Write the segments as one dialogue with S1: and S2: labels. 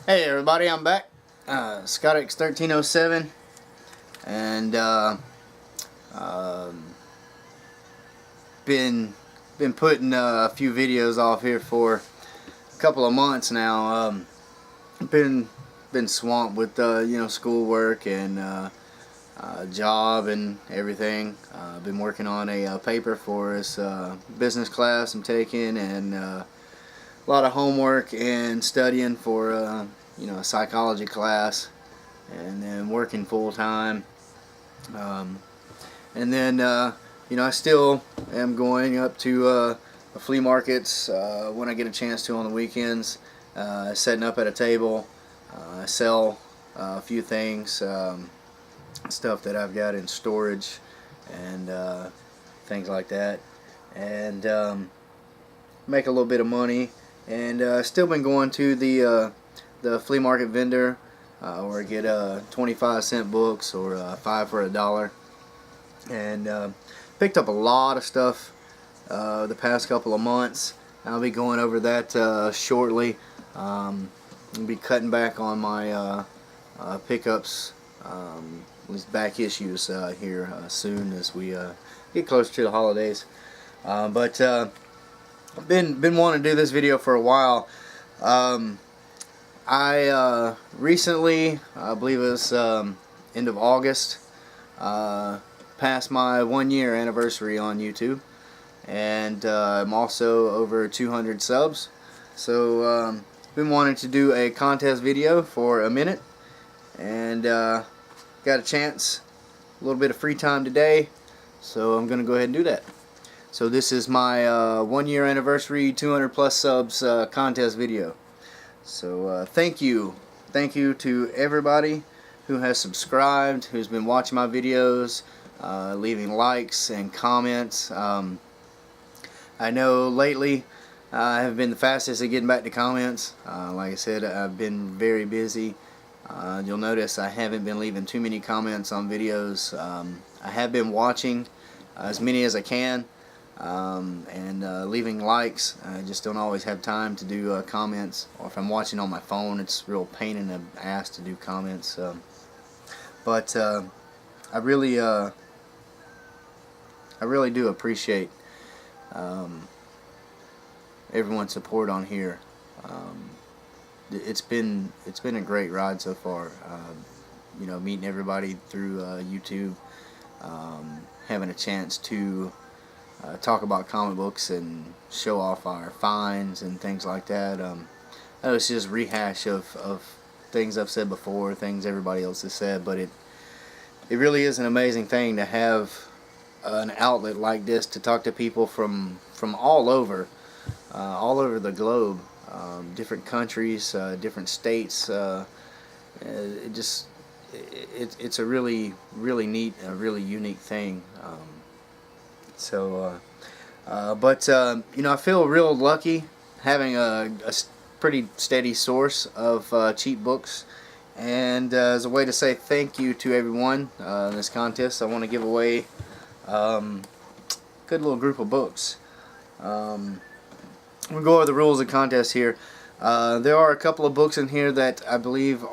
S1: Hey everybody, I'm back. Scott X1307, and been putting a few videos off here for a couple of months now. Been swamped with schoolwork and job and everything. Been working on a paper for this business class I'm taking, and a lot of homework and studying for a psychology class, and then working full time. And then I still am going up to flea markets when I get a chance to on the weekends, setting up at a table, sell a few things, stuff that I've got in storage and things like that, and make a little bit of money. And still been going to the flea market vendor where I get 25-cent books or 5 for $1, and picked up a lot of stuff the past couple of months. I'll be going over that shortly. I'll be cutting back on my pickups, at least back issues here soon as we get closer to the holidays. But I've been wanting to do this video for a while. I recently, I believe it was end of August, passed my 1-year anniversary on YouTube, and I'm also over 200 subs. So been wanting to do a contest video for a minute, and got a chance, a little bit of free time today, so I'm gonna go ahead and do that. So this is my 1-year anniversary 200 plus subs contest video. So thank you to everybody who has subscribed, who's been watching my videos, leaving likes and comments. I know lately I have been the fastest at getting back to comments. Like I said, I've been very busy. You'll notice I haven't been leaving too many comments on videos. I have been watching as many as I can, and leaving likes. I just don't always have time to do comments, or if I'm watching on my phone, it's a real pain in the ass to do comments. But I really do appreciate everyone's support on here. It's been a great ride so far. Meeting everybody through YouTube, having a chance to talk about comic books and show off our finds and things like that. It's just rehash of things I've said before, things everybody else has said, but it really is an amazing thing to have an outlet like this to talk to people from all over the globe, different countries, different states. It's a really neat, a really unique thing. I feel real lucky having a pretty steady source of cheap books, and as a way to say thank you to everyone in this contest, I want to give away a good little group of books. We'll go over the rules of the contest here. There are a couple of books in here that I believe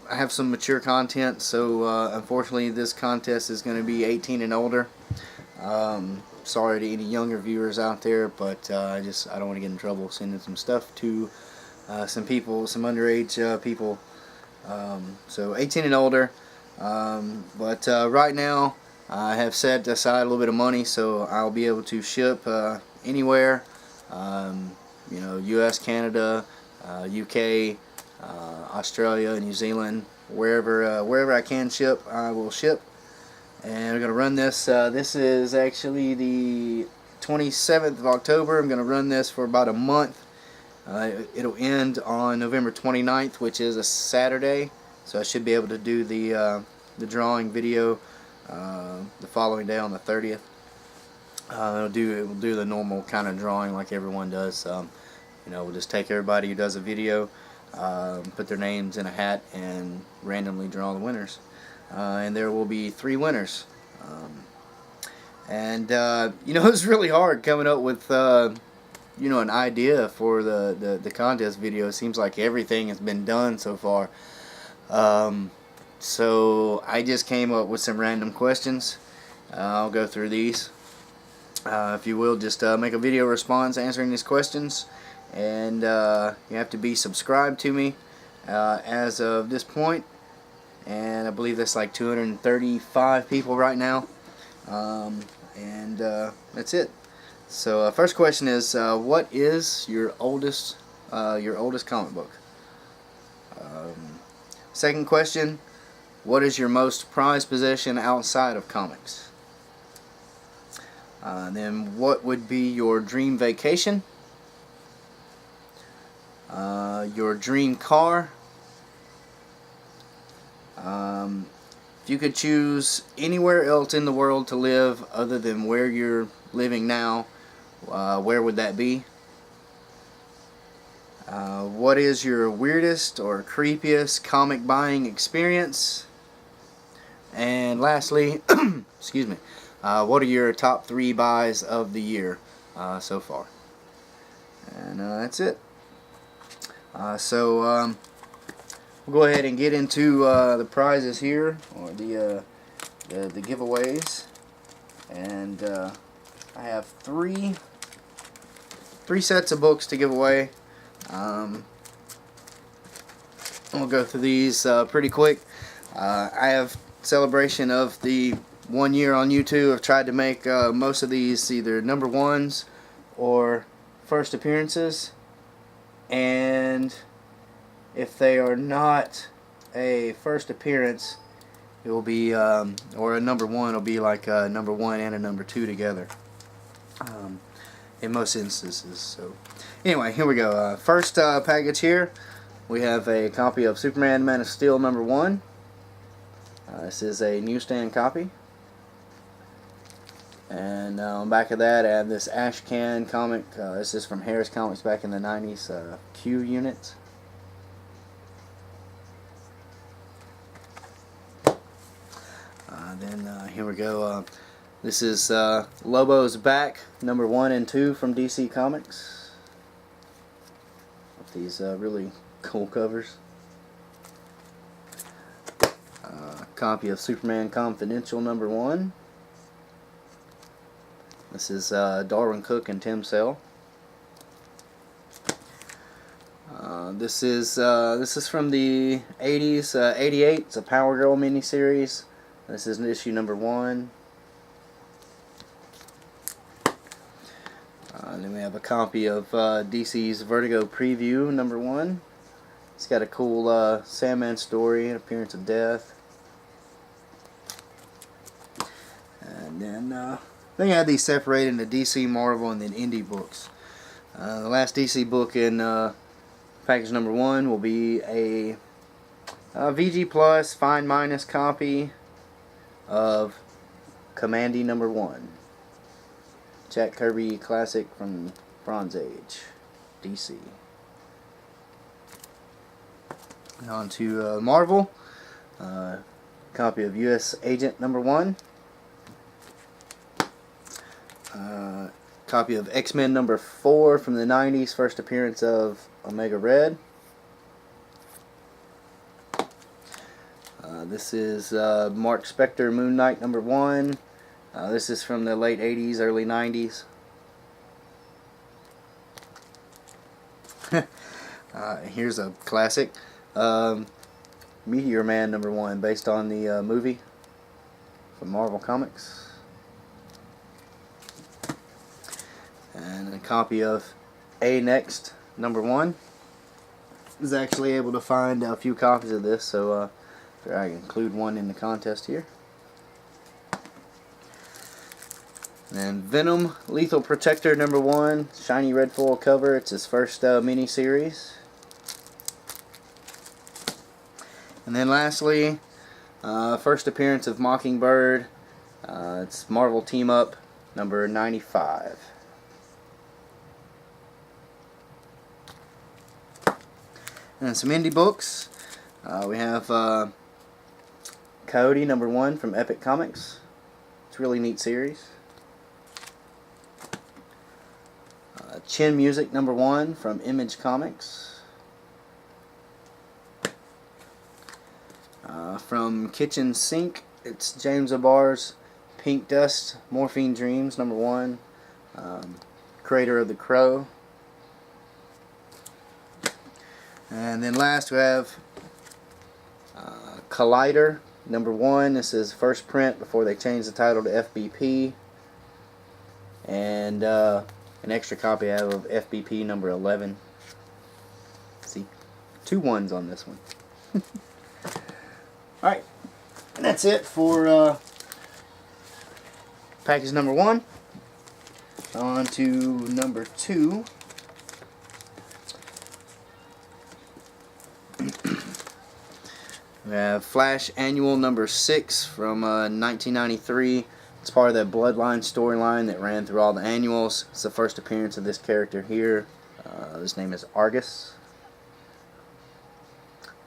S1: have some mature content, so unfortunately this contest is going to be 18 and older. Sorry to any younger viewers out there, but I don't want to get in trouble sending some stuff to some underage people. So 18 and older. But right now I have set aside a little bit of money, so I'll be able to ship anywhere. U.S., Canada, UK, Australia, New Zealand, wherever I can ship, I will ship. And we're going to run this. This is actually the 27th of October. I'm going to run this for about a month. It'll end on November 29th, which is a Saturday. So I should be able to do the drawing video the following day on the 30th. We'll do the normal kind of drawing like everyone does. We'll just take everybody who does a video, put their names in a hat, and randomly draw the winners. And there will be 3 winners. It's really hard coming up with you know, an idea for the contest video. It seems like everything has been done so far. So I just came up with some random questions. I'll go through these. If you will, just make a video response answering these questions, and you have to be subscribed to me as of this point, and I believe that's like 235 people right now, and that's it. So first question is, what is your oldest comic book? Second question, what is your most prized possession outside of comics? Then what would be your dream vacation? Your dream car? If you could choose anywhere else in the world to live other than where you're living now, where would that be? What is your weirdest or creepiest comic buying experience? And lastly, excuse me, what are your top 3 buys of the year so far? And that's it. So we'll go ahead and get into the prizes here, or the giveaways. And I have three sets of books to give away. We'll go through these pretty quick. I have celebration of the 1 year on YouTube. I've tried to make most of these either number ones or first appearances, and if they are not a first appearance, it will be or a number one will be like a number 1 and a number 2 together in most instances. So anyway, here we go. First package here, we have a copy of Superman Man of Steel number 1. This is a newsstand copy. And on the back of that, I have this Ash Can comic. This is from Harris Comics back in the 90s, Q units. Then here we go. This is Lobo's Back, number 1 and 2 from DC Comics. With these really cool covers. Copy of Superman Confidential number 1. This is Darwin Cook and Tim Sale. This is from the 80s, 88. It's a Power Girl miniseries. This is issue number 1. Then we have a copy of DC's Vertigo Preview number 1. It's got a cool Sandman story, Appearance of Death. And then I think I had these separated into DC, Marvel, and then indie books. The last DC book in package number 1 will be a VG Plus Fine Minus copy of Commandy number 1. Jack Kirby classic from Bronze Age, DC. On to Marvel. Copy of U.S. Agent number 1. Copy of X-Men number 4 from the 90s, first appearance of Omega Red. This is Mark Spector Moon Knight number 1. This is from the late 80s, early 90s. Here's a classic. Meteor Man number 1, based on the movie from Marvel Comics. And a copy of A Next number 1. I was actually able to find a few copies of this, so I include one in the contest here. And Venom Lethal Protector number 1, shiny red foil cover. It's his first mini-series. And then lastly, first appearance of Mockingbird. It's Marvel Team Up number 95. And some indie books. We have Coyote number 1 from Epic Comics. It's a really neat series. Chin Music #1 from Image Comics. From Kitchen Sink, it's James O'Barr's Pink Dust Morphine Dreams #1. Creator of the Crow. And then last we have Collider #1. This is first print before they changed the title to FBP. And an extra copy I have of FBP #11. See, 2 1s on this one. Alright, and that's it for package #1. On to number 2. We have Flash Annual #6 from 1993. It's part of that Bloodline storyline that ran through all the annuals. It's the first appearance of this character here. His name is Argus.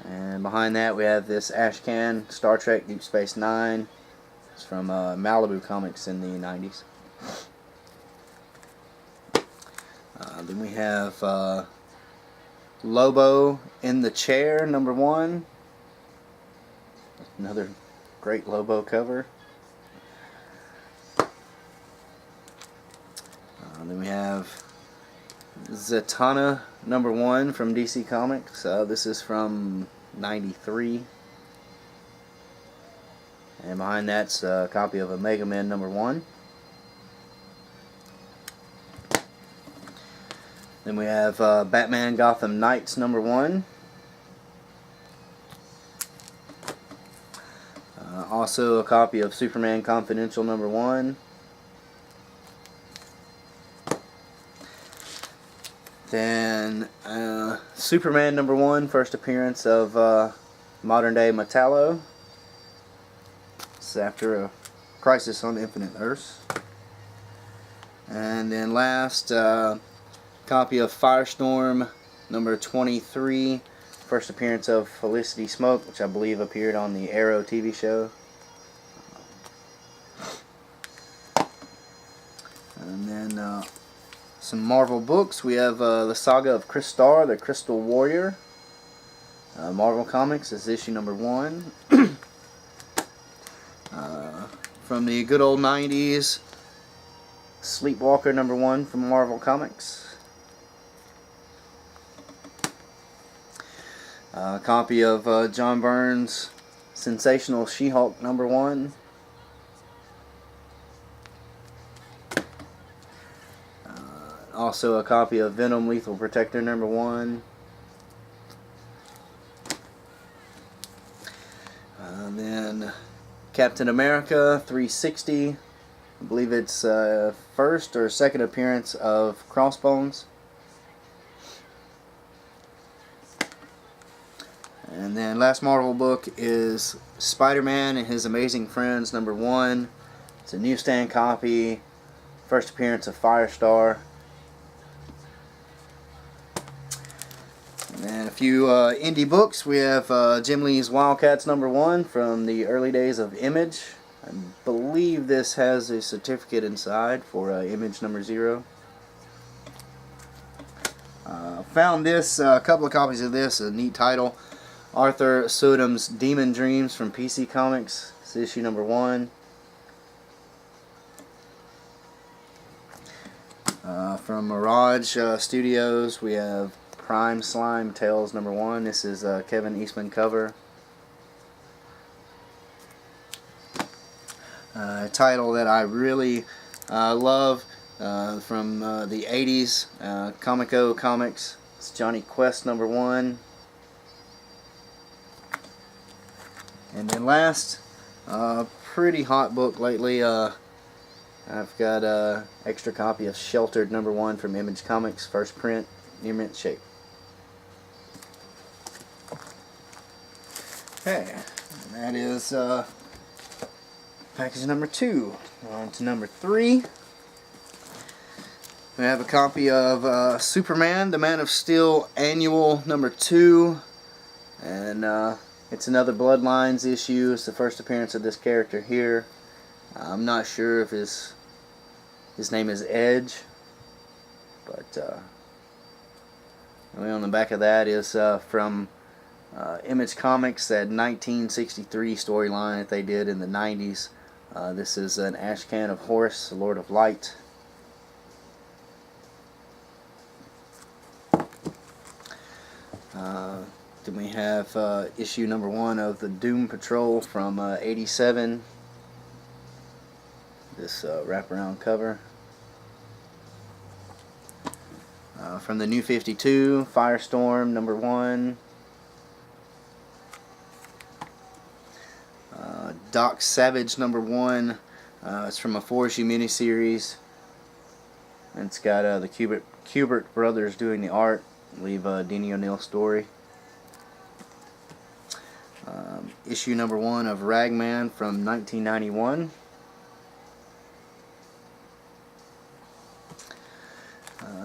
S1: And behind that we have this Ashcan Star Trek Deep Space Nine. It's from Malibu Comics in the 90s. Then we have Lobo in the Chair #1. Another great Lobo cover. Then we have Zatanna #1 from DC Comics. This is from 93. And behind that's a copy of Omega Man #1. Then we have Batman Gotham Knights #1. Also a copy of Superman Confidential #1. Then Superman #1, first appearance of modern day Metallo. It's after a Crisis on Infinite Earths. And then last, copy of Firestorm #23, first appearance of Felicity Smoke, which I believe appeared on the Arrow TV show. And then some Marvel books. We have the Saga of Crystar, the Crystal Warrior. Marvel Comics is issue #1. From the good old 90s, Sleepwalker #1 from Marvel Comics. A copy of John Byrne's Sensational She-Hulk #1. Also a copy of Venom Lethal Protector #1. Then Captain America 360. I believe it's first or second appearance of Crossbones. And then last Marvel book is Spider-Man and His Amazing Friends #1. It's a newsstand copy. First appearance of Firestar. And a few indie books. We have Jim Lee's Wildcats #1 from the early days of Image. I believe this has a certificate inside for Image #0. Found this, a couple of copies of this, a neat title. Arthur Sodom's Demon Dreams from PC Comics. It's issue #1. From Mirage Studios, we have Prime Slime Tales #1. This is a Kevin Eastman cover. A title that I really love from the 80s, Comico Comics. It's Johnny Quest #1. And then last, pretty hot book lately. I've got an extra copy of Sheltered #1 from Image Comics, first print, near mint shape. Okay, and that is package #2. On to #3. We have a copy of Superman, the Man of Steel Annual #2, and it's another Bloodlines issue. It's the first appearance of this character here. I'm not sure if his name is Edge. But on the back of that is from Image Comics, that 1963 storyline that they did in the 90s. This is an Ashcan of Horus, Lord of Light. Then we have issue number 1 of the Doom Patrol from '87. This wraparound cover. From the New 52, Firestorm number 1. Doc Savage number 1. It's from a 4-issue miniseries. And it's got the Kubert brothers doing the art. I believe Denny O'Neill's story. Issue number 1 of Ragman from 1991.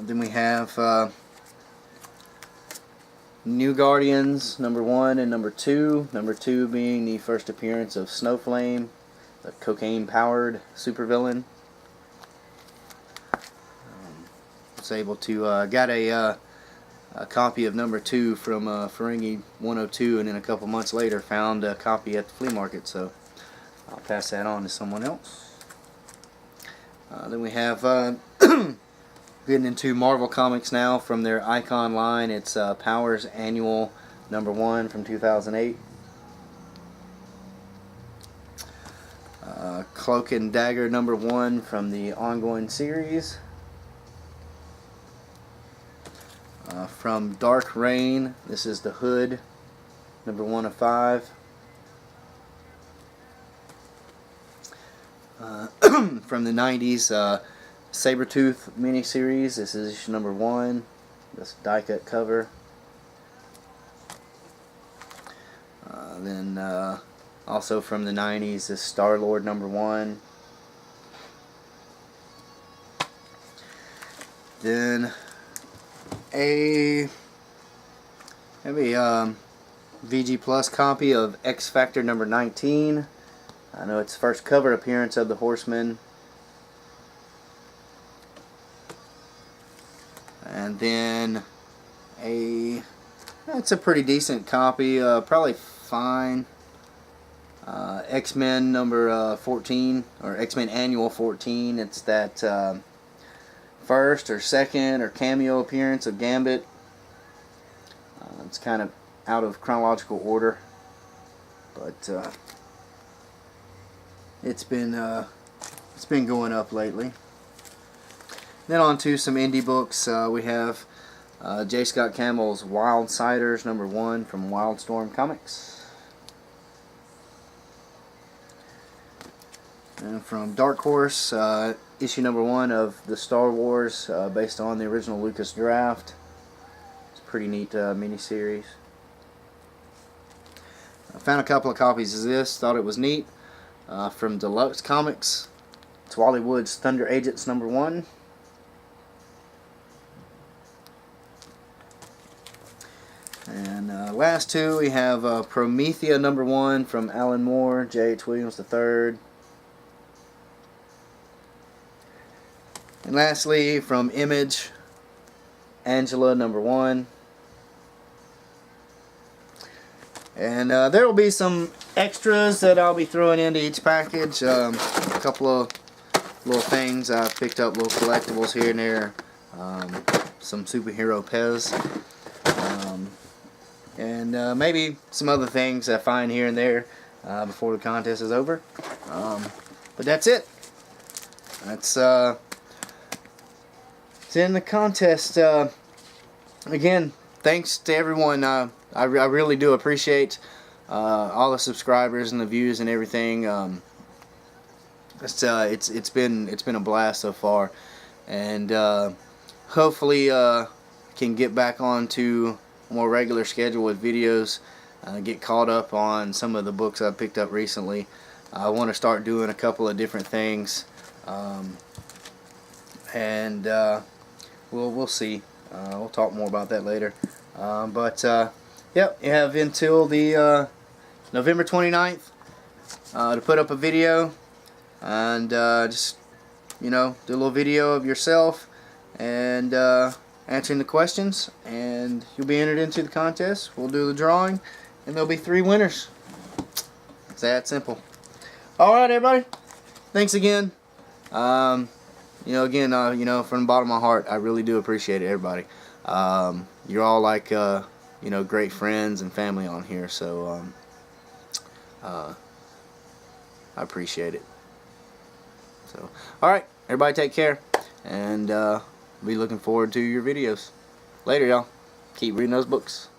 S1: Then we have New Guardians number 1 and number 2. Number 2 being the first appearance of Snowflame, the cocaine-powered supervillain. Was able to got a copy of number 2 from Ferengi 102, and then a couple months later found a copy at the flea market, so I'll pass that on to someone else. Then we have getting into Marvel Comics now from their Icon line. It's Powers Annual number 1 from 2008. Cloak and Dagger number 1 from the ongoing series. From Dark Reign, this is the Hood, number 1 of 5. From the 90s, Sabretooth miniseries, this is issue number 1, this die cut cover. Then also from the 90s, this Star-Lord number 1. Then a VG Plus copy of X Factor number 19. I know it's first cover appearance of the Horsemen. And then it's a pretty decent copy, probably fine. X-Men number 14, or X-Men Annual 14. It's that first or second or cameo appearance of Gambit. It's kind of out of chronological order, but it's been going up lately. Then on to some indie books. We have J. Scott Campbell's Wild Siders number 1 from Wildstorm Comics. And from Dark Horse, issue number 1 of the Star Wars, based on the original Lucas draft. It's a pretty neat miniseries. I found a couple of copies of this, thought it was neat. From Deluxe Comics, it's Wally Wood's Thunder Agents number 1. And last two, we have Promethea number 1 from Alan Moore, J.H. Williams III. And lastly, from Image, Angela number 1. And there will be some extras that I'll be throwing into each package. A couple of little things I picked up, little collectibles here and there. Some superhero Pez. And maybe some other things I find here and there before the contest is over. But that's it. That's it's in the contest. Again, thanks to everyone. I really do appreciate all the subscribers and the views and everything. It's been a blast so far, and hopefully can get back onto a more regular schedule with videos. Get caught up on some of the books I picked up recently. I want to start doing a couple of different things, and we'll see. We'll talk more about that later. Yep, you have until the November 29th to put up a video, and just do a little video of yourself and answering the questions, and you'll be entered into the contest. We'll do the drawing, and there'll be 3 winners. It's that simple. Alright, everybody. Thanks again. You know, again, you know, from the bottom of my heart, I really do appreciate it, everybody. You're all like, you know, great friends and family on here, so I appreciate it. So, alright, everybody take care, and be looking forward to your videos. Later, y'all. Keep reading those books.